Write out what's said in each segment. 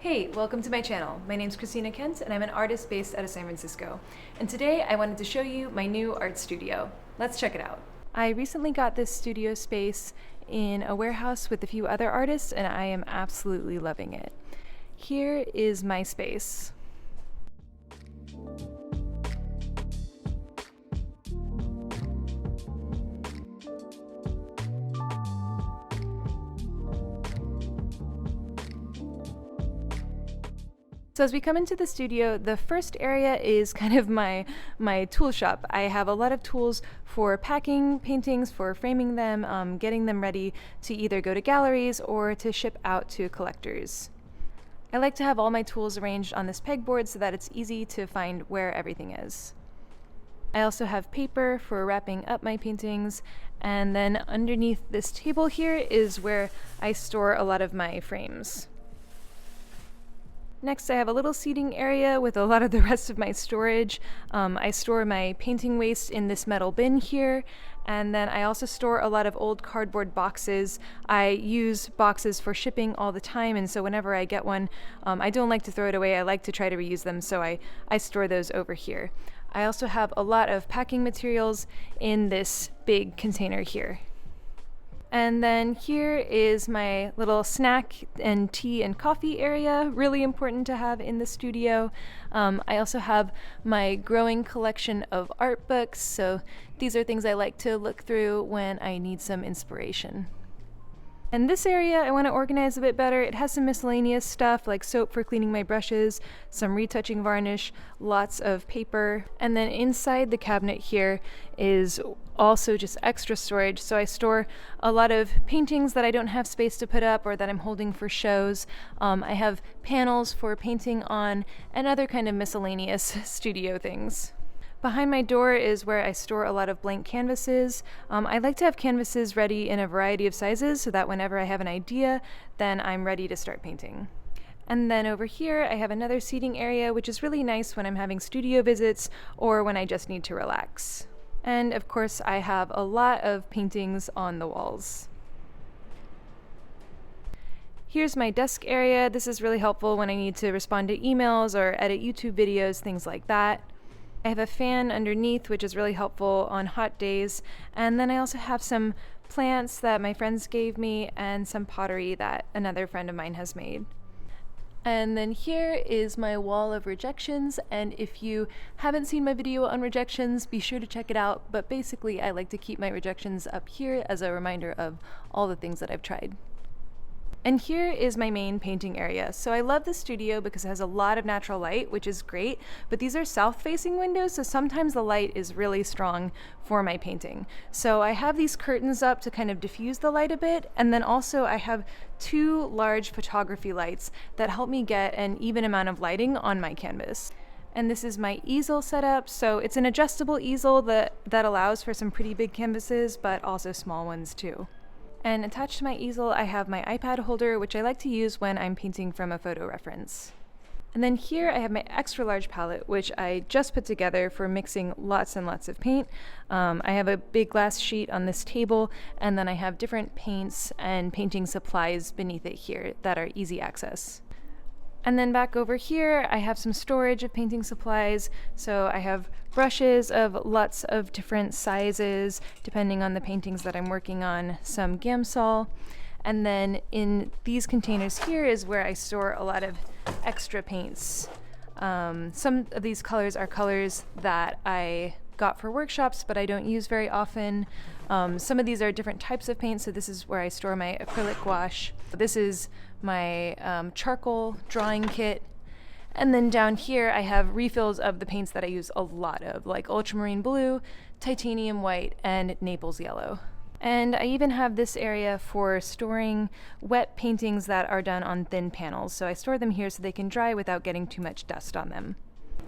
Hey, welcome to my channel. My name's Christina Kent and I'm an artist based out of San Francisco. And today I wanted to show you my new art studio. Let's check it out. I recently got this studio space in a warehouse with a few other artists and I am absolutely loving it. Here is my space. So as we come into the studio, the first area is kind of my tool shop. I have a lot of tools for packing paintings, for framing them, getting them ready to either go to galleries or to ship out to collectors. I like to have all my tools arranged on this pegboard so that it's easy to find where everything is. I also have paper for wrapping up my paintings, and then underneath this table here is where I store a lot of my frames. Next, I have a little seating area with a lot of the rest of my storage. I store my painting waste in this metal bin here, and then I also store a lot of old cardboard boxes. I use boxes for shipping all the time, and so whenever I get one, I don't like to throw it away. I like to try to reuse them, so I store those over here. I also have a lot of packing materials in this big container here. And then here is my little snack and tea and coffee area, really important to have in the studio. I also have my growing collection of art books, so these are things I like to look through when I need some inspiration. And this area I want to organize a bit better. It has some miscellaneous stuff like soap for cleaning my brushes, some retouching varnish, lots of paper, and then inside the cabinet here is also just extra storage. So I store a lot of paintings that I don't have space to put up or that I'm holding for shows. I have panels for painting on and other kind of miscellaneous studio things. Behind my door is where I store a lot of blank canvases. I like to have canvases ready in a variety of sizes so that whenever I have an idea, then I'm ready to start painting. And then over here, I have another seating area, which is really nice when I'm having studio visits or when I just need to relax. And of course, I have a lot of paintings on the walls. Here's my desk area. This is really helpful when I need to respond to emails or edit YouTube videos, things like that. I have a fan underneath, which is really helpful on hot days. And then I also have some plants that my friends gave me and some pottery that another friend of mine has made. And then here is my wall of rejections, and if you haven't seen my video on rejections, be sure to check it out. But basically, I like to keep my rejections up here as a reminder of all the things that I've tried. And here is my main painting area. So I love this studio because it has a lot of natural light, which is great, but these are south-facing windows, so sometimes the light is really strong for my painting. So I have these curtains up to kind of diffuse the light a bit, and then also I have two large photography lights that help me get an even amount of lighting on my canvas. And this is my easel setup, so it's an adjustable easel that allows for some pretty big canvases, but also small ones too. And attached to my easel, I have my iPad holder, which I like to use when I'm painting from a photo reference. And then here I have my extra large palette, which I just put together for mixing lots and lots of paint. I have a big glass sheet on this table, and then I have different paints and painting supplies beneath it here that are easy access. And then back over here, I have some storage of painting supplies. So I have brushes of lots of different sizes, depending on the paintings that I'm working on, some Gamsol. And then in these containers here is where I store a lot of extra paints. Some of these colors are colors that I got for workshops, but I don't use very often. Some of these are different types of paint, so this is where I store my acrylic gouache. This is my charcoal drawing kit. And then down here I have refills of the paints that I use a lot of, like ultramarine blue, titanium white, and Naples yellow. And I even have this area for storing wet paintings that are done on thin panels. So I store them here so they can dry without getting too much dust on them.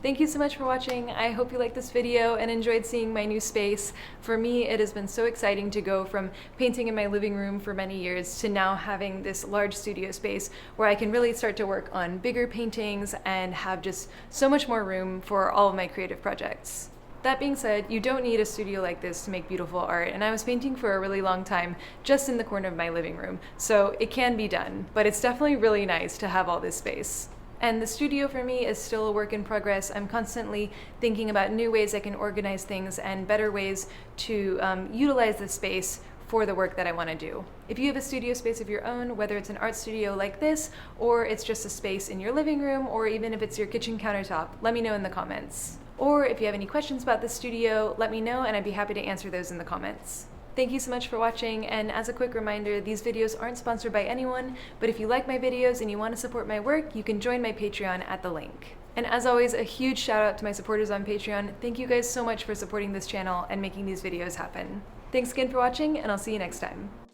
Thank you so much for watching. I hope you liked this video and enjoyed seeing my new space. For me, it has been so exciting to go from painting in my living room for many years to now having this large studio space where I can really start to work on bigger paintings and have just so much more room for all of my creative projects. That being said, you don't need a studio like this to make beautiful art, and I was painting for a really long time just in the corner of my living room, so it can be done, but it's definitely really nice to have all this space. And the studio for me is still a work in progress. I'm constantly thinking about new ways I can organize things and better ways to utilize the space for the work that I want to do. If you have a studio space of your own, whether it's an art studio like this, or it's just a space in your living room, or even if it's your kitchen countertop, let me know in the comments. Or if you have any questions about the studio, let me know and I'd be happy to answer those in the comments. Thank you so much for watching, and as a quick reminder, these videos aren't sponsored by anyone, but if you like my videos and you want to support my work, you can join my Patreon at the link. And as always, a huge shout out to my supporters on Patreon. Thank you guys so much for supporting this channel and making these videos happen. Thanks again for watching, and I'll see you next time.